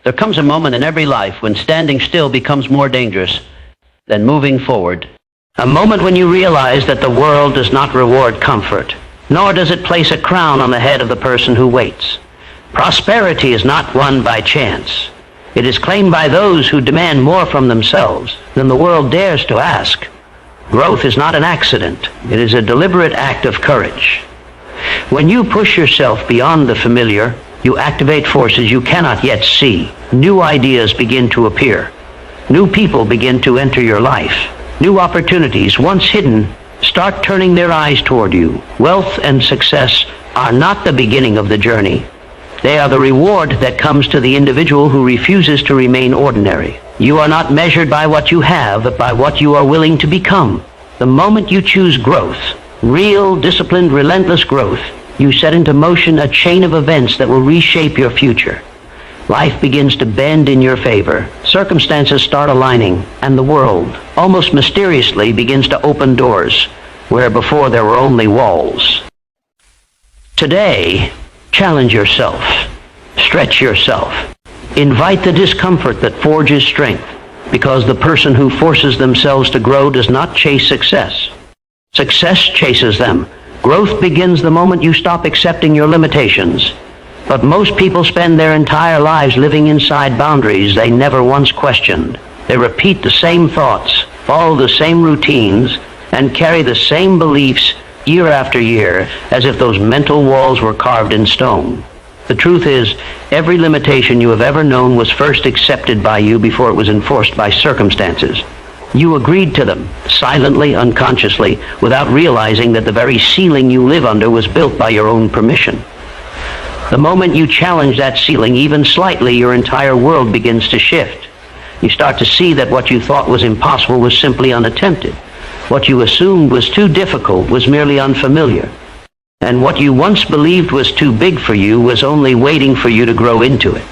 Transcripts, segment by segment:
There comes a moment in every life when standing still becomes more dangerous than moving forward. A moment when you realize that the world does not reward comfort, nor does it place a crown on the head of the person who waits. Prosperity is not won by chance. It is claimed by those who demand more from themselves than the world dares to ask. Growth is not an accident. It is a deliberate act of courage. When you push yourself beyond the familiar, you activate forces you cannot yet see. New ideas begin to appear. New people begin to enter your life. New opportunities, once hidden, start turning their eyes toward you. Wealth and success are not the beginning of the journey. They are the reward that comes to the individual who refuses to remain ordinary. You are not measured by what you have, but by what you are willing to become. The moment you choose growth, real, disciplined, relentless growth, you set into motion a chain of events that will reshape your future. Life begins to bend in your favor. Circumstances start aligning, and the world, almost mysteriously, begins to open doors where before there were only walls. Today, challenge yourself. Stretch yourself. Invite the discomfort that forges strength, because the person who forces themselves to grow does not chase success. Success chases them. Growth begins the moment you stop accepting your limitations. But most people spend their entire lives living inside boundaries they never once questioned. They repeat the same thoughts, follow the same routines, and carry the same beliefs year after year, as if those mental walls were carved in stone. The truth is, every limitation you have ever known was first accepted by you before it was enforced by circumstances. You agreed to them, silently, unconsciously, without realizing that the very ceiling you live under was built by your own permission. The moment you challenge that ceiling even slightly, your entire world begins to shift. You start to see that what you thought was impossible was simply unattempted. What you assumed was too difficult was merely unfamiliar. And what you once believed was too big for you was only waiting for you to grow into it.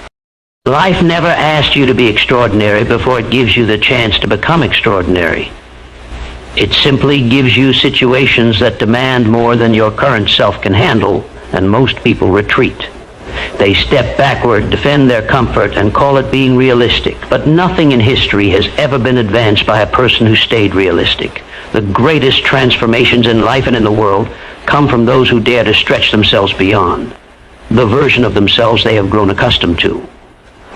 Life never asked you to be extraordinary before it gives you the chance to become extraordinary. It simply gives you situations that demand more than your current self can handle, and most people retreat. They step backward, defend their comfort, and call it being realistic. But nothing in history has ever been advanced by a person who stayed realistic. The greatest transformations in life and in the world come from those who dare to stretch themselves beyond the version of themselves they have grown accustomed to.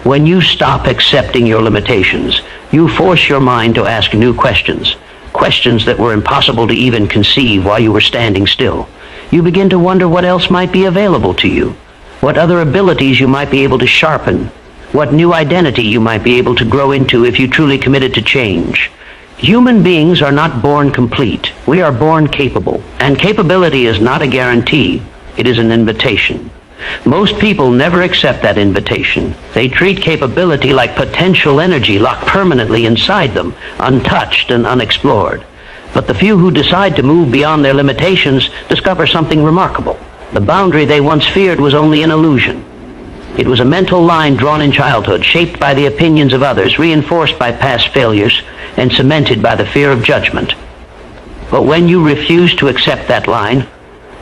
When you stop accepting your limitations, you force your mind to ask new questions, questions that were impossible to even conceive while you were standing still. You begin to wonder what else might be available to you, what other abilities you might be able to sharpen, what new identity you might be able to grow into if you truly committed to change. Human beings are not born complete. We are born capable, and capability is not a guarantee. It is an invitation. Most people never accept that invitation. They treat capability like potential energy locked permanently inside them, untouched and unexplored. But the few who decide to move beyond their limitations discover something remarkable. The boundary they once feared was only an illusion. It was a mental line drawn in childhood, shaped by the opinions of others, reinforced by past failures, and cemented by the fear of judgment. But when you refuse to accept that line,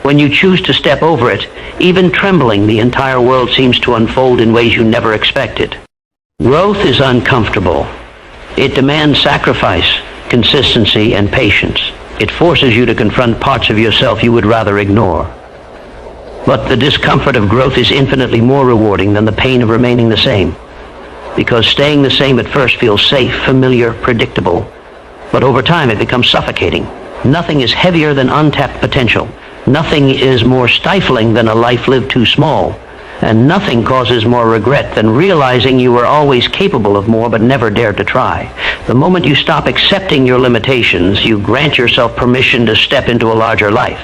when you choose to step over it, even trembling, the entire world seems to unfold in ways you never expected. Growth is uncomfortable. It demands sacrifice, consistency, and patience. It forces you to confront parts of yourself you would rather ignore. But the discomfort of growth is infinitely more rewarding than the pain of remaining the same. Because staying the same at first feels safe, familiar, predictable. But over time it becomes suffocating. Nothing is heavier than untapped potential. Nothing is more stifling than a life lived too small. And nothing causes more regret than realizing you were always capable of more but never dared to try. The moment you stop accepting your limitations, you grant yourself permission to step into a larger life.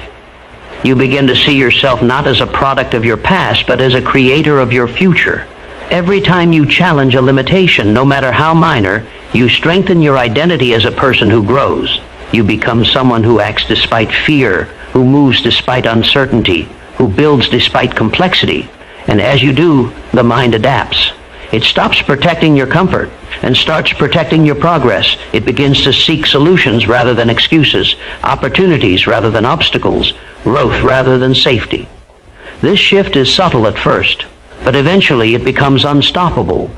You begin to see yourself not as a product of your past, but as a creator of your future. Every time you challenge a limitation, no matter how minor, you strengthen your identity as a person who grows. You become someone who acts despite fear, who moves despite uncertainty, who builds despite complexity. And as you do, the mind adapts. It stops protecting your comfort and starts protecting your progress. It begins to seek solutions rather than excuses, opportunities rather than obstacles, growth rather than safety. This shift is subtle at first, but eventually it becomes unstoppable.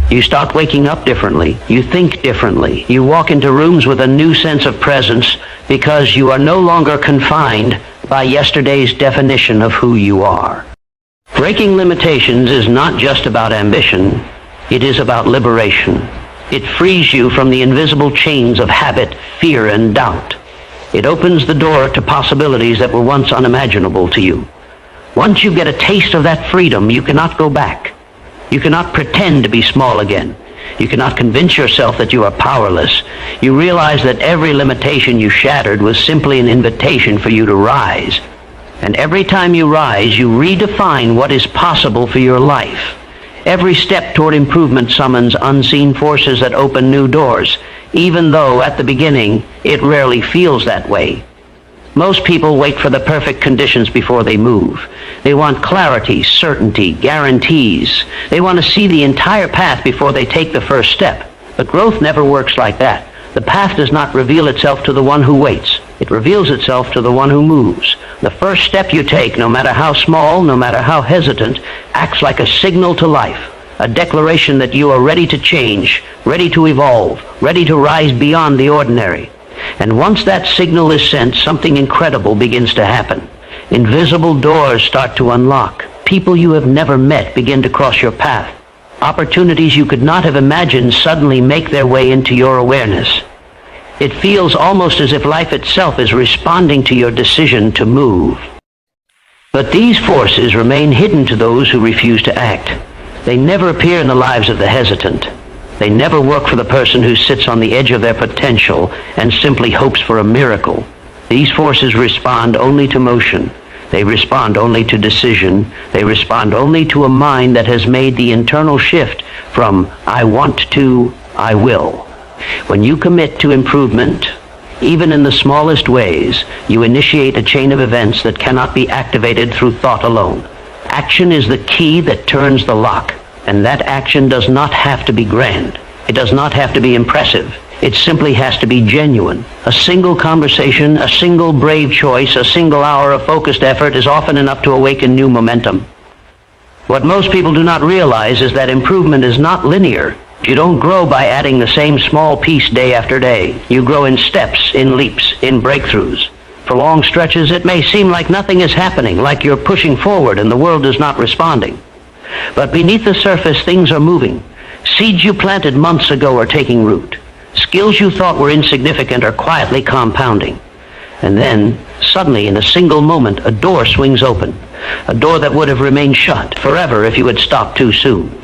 You start waking up differently. You think differently. You walk into rooms with a new sense of presence because you are no longer confined by yesterday's definition of who you are. Breaking limitations is not just about ambition. It is about liberation. It frees you from the invisible chains of habit, fear, and doubt. It opens the door to possibilities that were once unimaginable to you. Once you get a taste of that freedom, you cannot go back. You cannot pretend to be small again. You cannot convince yourself that you are powerless. You realize that every limitation you shattered was simply an invitation for you to rise. And every time you rise, you redefine what is possible for your life. Every step toward improvement summons unseen forces that open new doors, even though at the beginning it rarely feels that way. Most people wait for the perfect conditions before they move. They want clarity, certainty, guarantees. They want to see the entire path before they take the first step. But growth never works like that. The path does not reveal itself to the one who waits. It reveals itself to the one who moves. The first step you take, no matter how small, no matter how hesitant, acts like a signal to life, a declaration that you are ready to change, ready to evolve, ready to rise beyond the ordinary. And once that signal is sent, something incredible begins to happen. Invisible doors start to unlock. People you have never met begin to cross your path. Opportunities you could not have imagined suddenly make their way into your awareness. It feels almost as if life itself is responding to your decision to move. But these forces remain hidden to those who refuse to act. They never appear in the lives of the hesitant. They never work for the person who sits on the edge of their potential and simply hopes for a miracle. These forces respond only to motion. They respond only to decision. They respond only to a mind that has made the internal shift from I want to I will. When you commit to improvement, even in the smallest ways, you initiate a chain of events that cannot be activated through thought alone. Action is the key that turns the lock. And that action does not have to be grand. It does not have to be impressive. It simply has to be genuine. A single conversation, a single brave choice, a single hour of focused effort is often enough to awaken new momentum. What most people do not realize is that improvement is not linear. You don't grow by adding the same small piece day after day. You grow in steps, in leaps, in breakthroughs. For long stretches, it may seem like nothing is happening, like you're pushing forward and the world is not responding. But beneath the surface, things are moving. Seeds you planted months ago are taking root. Skills you thought were insignificant are quietly compounding. And then, suddenly, in a single moment, a door swings open. A door that would have remained shut forever if you had stopped too soon.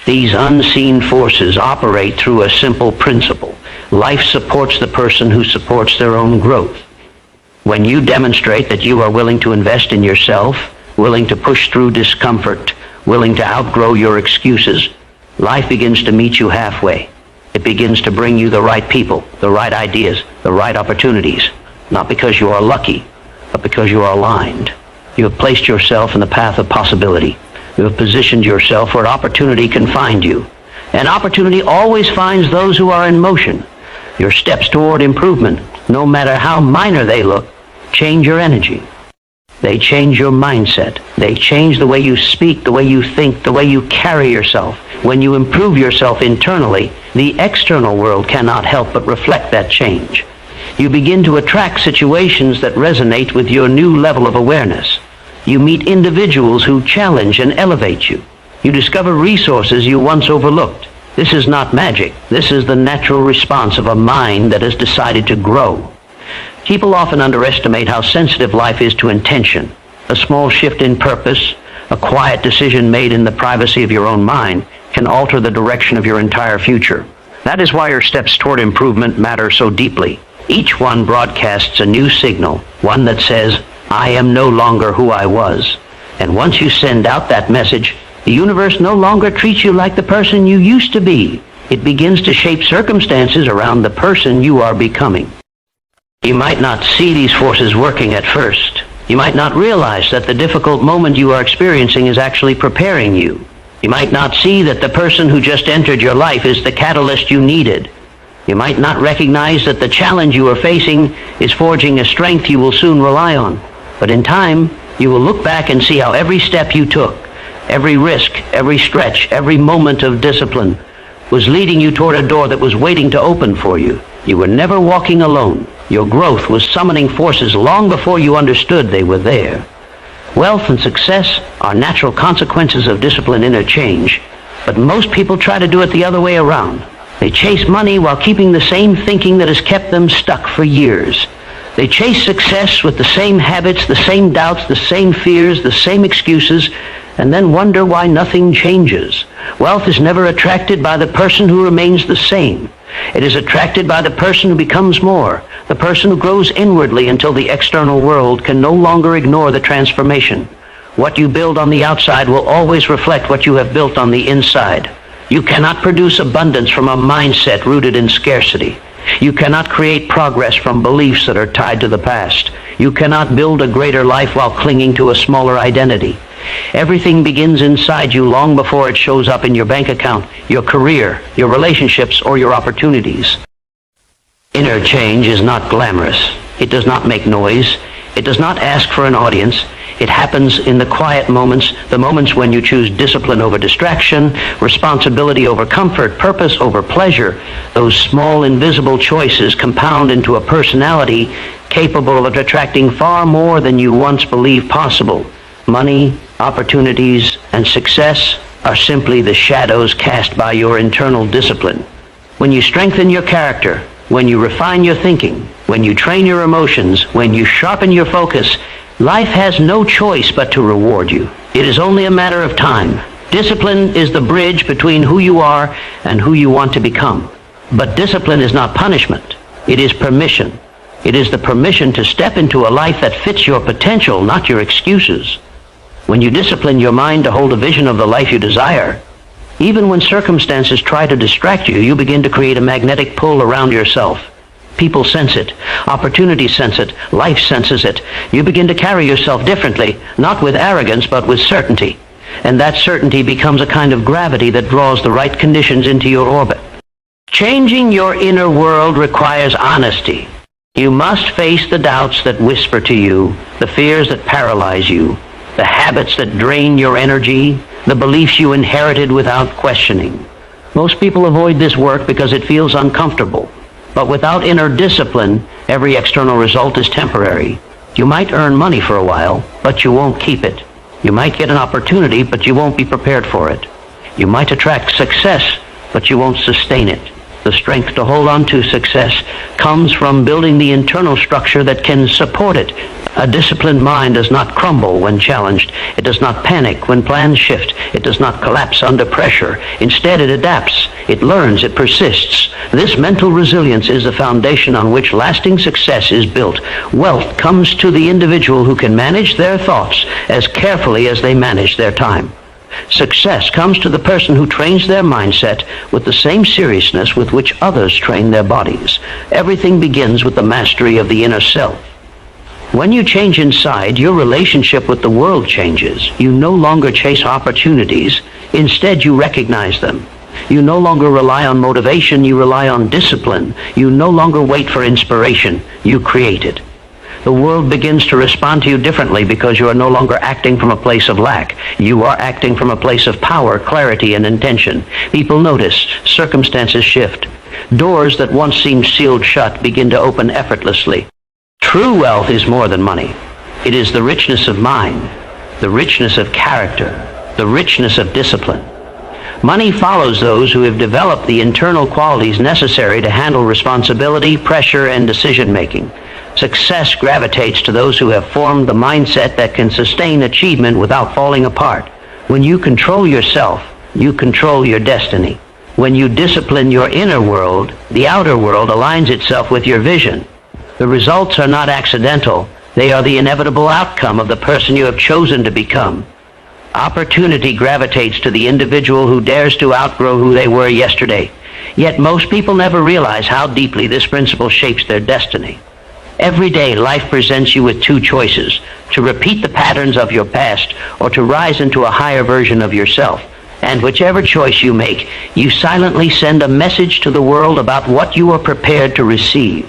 These unseen forces operate through a simple principle. Life supports the person who supports their own growth. When you demonstrate that you are willing to invest in yourself, willing to push through discomfort, willing to outgrow your excuses, life begins to meet you halfway. It begins to bring you the right people, the right ideas, the right opportunities, not because you are lucky, but because you are aligned. You have placed yourself in the path of possibility. You have positioned yourself where opportunity can find you. And opportunity always finds those who are in motion. Your steps toward improvement, no matter how minor they look, change your energy. They change your mindset. They change the way you speak, the way you think, the way you carry yourself. When you improve yourself internally, the external world cannot help but reflect that change. You begin to attract situations that resonate with your new level of awareness. You meet individuals who challenge and elevate you. You discover resources you once overlooked. This is not magic. This is the natural response of a mind that has decided to grow. People often underestimate how sensitive life is to intention. A small shift in purpose, a quiet decision made in the privacy of your own mind, can alter the direction of your entire future. That is why your steps toward improvement matter so deeply. Each one broadcasts a new signal, one that says, I am no longer who I was. And once you send out that message, the universe no longer treats you like the person you used to be. It begins to shape circumstances around the person you are becoming. You might not see these forces working at first. You might not realize that the difficult moment you are experiencing is actually preparing you. You might not see that the person who just entered your life is the catalyst you needed. You might not recognize that the challenge you are facing is forging a strength you will soon rely on. But in time, you will look back and see how every step you took, Every risk, every stretch, every moment of discipline was leading you toward a door that was waiting to open for you. You were never walking alone. Your growth was summoning forces long before you understood they were there. Wealth and success are natural consequences of discipline interchange, but most people try to do it the other way around. They chase money while keeping the same thinking that has kept them stuck for years. They chase success with the same habits, the same doubts, the same fears, the same excuses, and then wonder why nothing changes. Wealth is never attracted by the person who remains the same. It is attracted by the person who becomes more, the person who grows inwardly until the external world can no longer ignore the transformation. What you build on the outside will always reflect what you have built on the inside. You cannot produce abundance from a mindset rooted in scarcity. You cannot create progress from beliefs that are tied to the past. You cannot build a greater life while clinging to a smaller identity. Everything begins inside you long before it shows up in your bank account, your career, your relationships, or your opportunities. Inner change is not glamorous. It does not make noise. It does not ask for an audience. It happens in the quiet moments, the moments when you choose discipline over distraction, responsibility over comfort, purpose over pleasure. Those small, invisible choices compound into a personality capable of attracting far more than you once believed possible. Money, opportunities, and success are simply the shadows cast by your internal discipline. When you strengthen your character, when you refine your thinking, when you train your emotions, when you sharpen your focus, life has no choice but to reward you. It is only a matter of time. Discipline is the bridge between who you are and who you want to become. But discipline is not punishment. It is permission. It is the permission to step into a life that fits your potential, not your excuses. When you discipline your mind to hold a vision of the life you desire, even when circumstances try to distract you, you begin to create a magnetic pull around yourself. People sense it. Opportunities sense it. Life senses it. You begin to carry yourself differently, not with arrogance, but with certainty. And that certainty becomes a kind of gravity that draws the right conditions into your orbit. Changing your inner world requires honesty. You must face the doubts that whisper to you, the fears that paralyze you, the habits that drain your energy, the beliefs you inherited without questioning. Most people avoid this work because it feels uncomfortable. But without inner discipline, every external result is temporary. You might earn money for a while, but you won't keep it. You might get an opportunity, but you won't be prepared for it. You might attract success, but you won't sustain it. The strength to hold on to success comes from building the internal structure that can support it. A disciplined mind does not crumble when challenged. It does not panic when plans shift. It does not collapse under pressure. Instead, it adapts. It learns. It persists. This mental resilience is the foundation on which lasting success is built. Wealth comes to the individual who can manage their thoughts as carefully as they manage their time. Success comes to the person who trains their mindset with the same seriousness with which others train their bodies. Everything begins with the mastery of the inner self. When you change inside, your relationship with the world changes. You no longer chase opportunities. Instead, you recognize them. You no longer rely on motivation. You rely on discipline. You no longer wait for inspiration. You create it. The world begins to respond to you differently because you are no longer acting from a place of lack. You are acting from a place of power, clarity, and intention. People notice. Circumstances shift. Doors that once seemed sealed shut begin to open effortlessly. True wealth is more than money. It is the richness of mind, the richness of character, the richness of discipline. Money follows those who have developed the internal qualities necessary to handle responsibility, pressure, and decision-making. Success gravitates to those who have formed the mindset that can sustain achievement without falling apart. When you control yourself, you control your destiny. When you discipline your inner world, the outer world aligns itself with your vision. The results are not accidental. They are the inevitable outcome of the person you have chosen to become. Opportunity gravitates to the individual who dares to outgrow who they were yesterday. Yet most people never realize how deeply this principle shapes their destiny. Every day, life presents you with two choices: to repeat the patterns of your past or to rise into a higher version of yourself. And whichever choice you make, you silently send a message to the world about what you are prepared to receive.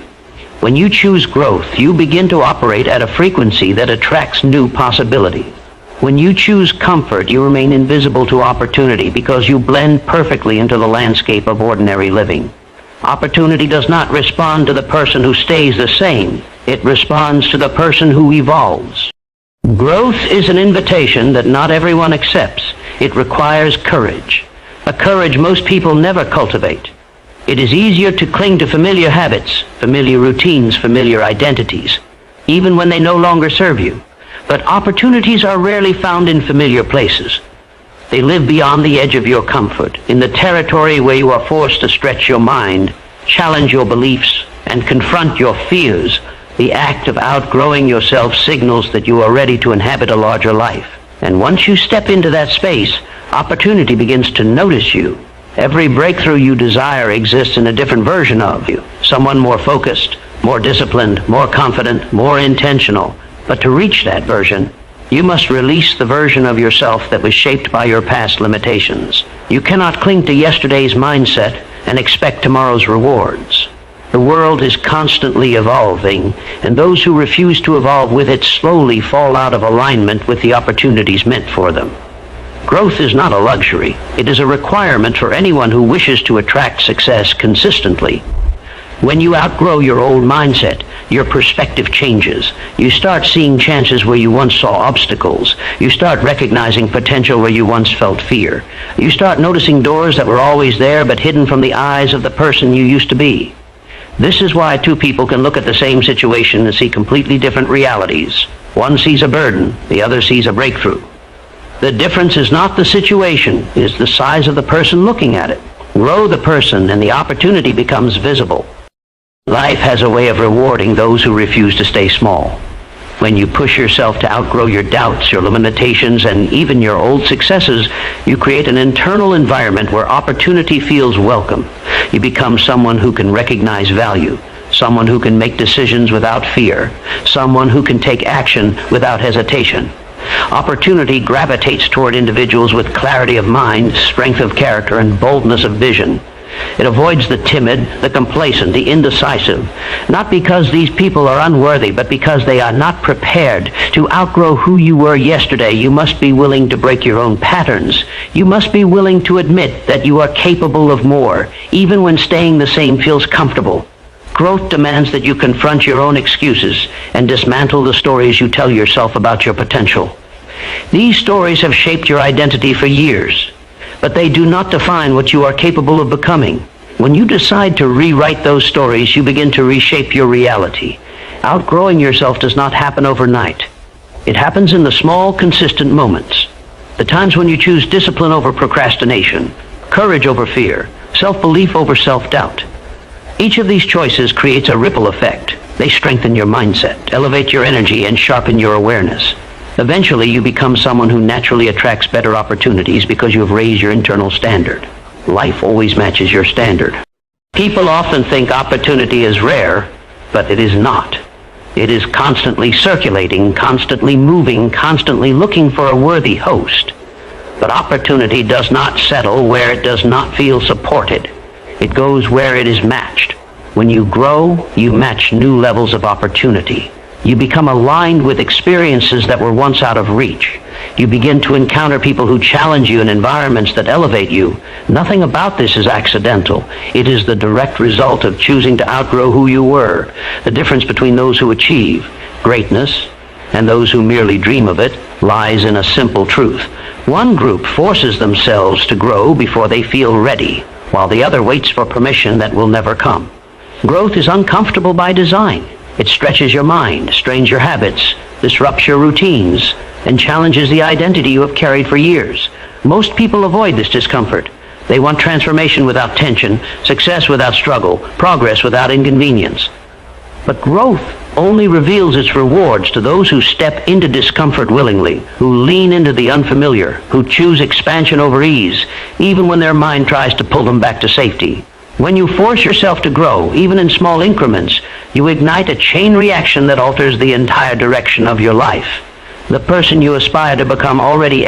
When you choose growth, you begin to operate at a frequency that attracts new possibilities. When you choose comfort, you remain invisible to opportunity because you blend perfectly into the landscape of ordinary living. Opportunity does not respond to the person who stays the same. It responds to the person who evolves. Growth is an invitation that not everyone accepts. It requires courage, a courage most people never cultivate. It is easier to cling to familiar habits, familiar routines, familiar identities, even when they no longer serve you. But opportunities are rarely found in familiar places. They live beyond the edge of your comfort, in the territory where you are forced to stretch your mind, challenge your beliefs, and confront your fears. The act of outgrowing yourself signals that you are ready to inhabit a larger life. And once you step into that space, opportunity begins to notice you. Every breakthrough you desire exists in a different version of you. Someone more focused, more disciplined, more confident, more intentional. But to reach that version, you must release the version of yourself that was shaped by your past limitations. You cannot cling to yesterday's mindset and expect tomorrow's rewards. The world is constantly evolving, and those who refuse to evolve with it slowly fall out of alignment with the opportunities meant for them. Growth is not a luxury. It is a requirement for anyone who wishes to attract success consistently. When you outgrow your old mindset, your perspective changes. You start seeing chances where you once saw obstacles. You start recognizing potential where you once felt fear. You start noticing doors that were always there but hidden from the eyes of the person you used to be. This is why two people can look at the same situation and see completely different realities. One sees a burden, the other sees a breakthrough. The difference is not the situation, it is the size of the person looking at it. Grow the person and the opportunity becomes visible. Life has a way of rewarding those who refuse to stay small. When you push yourself to outgrow your doubts, your limitations, and even your old successes, you create an internal environment where opportunity feels welcome. You become someone who can recognize value, someone who can make decisions without fear, someone who can take action without hesitation. Opportunity gravitates toward individuals with clarity of mind, strength of character, and boldness of vision. It avoids the timid, the complacent, the indecisive, not because these people are unworthy, but because they are not prepared. To outgrow who you were yesterday, you must be willing to break your own patterns. You must be willing to admit that you are capable of more, even when staying the same feels comfortable. Growth demands that you confront your own excuses and dismantle the stories you tell yourself about your potential. These stories have shaped your identity for years, but they do not define what you are capable of becoming. When you decide to rewrite those stories, you begin to reshape your reality. Outgrowing yourself does not happen overnight. It happens in the small, consistent moments. The times when you choose discipline over procrastination, courage over fear, self-belief over self-doubt. Each of these choices creates a ripple effect. They strengthen your mindset, elevate your energy, and sharpen your awareness. Eventually, you become someone who naturally attracts better opportunities because you have raised your internal standard. Life always matches your standard. People often think opportunity is rare, but it is not. It is constantly circulating, constantly moving, constantly looking for a worthy host. But opportunity does not settle where it does not feel supported. It goes where it is matched. When you grow, you match new levels of opportunity. You become aligned with experiences that were once out of reach. You begin to encounter people who challenge you in environments that elevate you. Nothing about this is accidental. It is the direct result of choosing to outgrow who you were. The difference between those who achieve greatness and those who merely dream of it lies in a simple truth. One group forces themselves to grow before they feel ready, while the other waits for permission that will never come. Growth is uncomfortable by design. It stretches your mind, strains your habits, disrupts your routines, and challenges the identity you have carried for years. Most people avoid this discomfort. They want transformation without tension, success without struggle, progress without inconvenience. But growth only reveals its rewards to those who step into discomfort willingly, who lean into the unfamiliar, who choose expansion over ease, even when their mind tries to pull them back to safety. When you force yourself to grow, even in small increments, you ignite a chain reaction that alters the entire direction of your life. The person you aspire to become already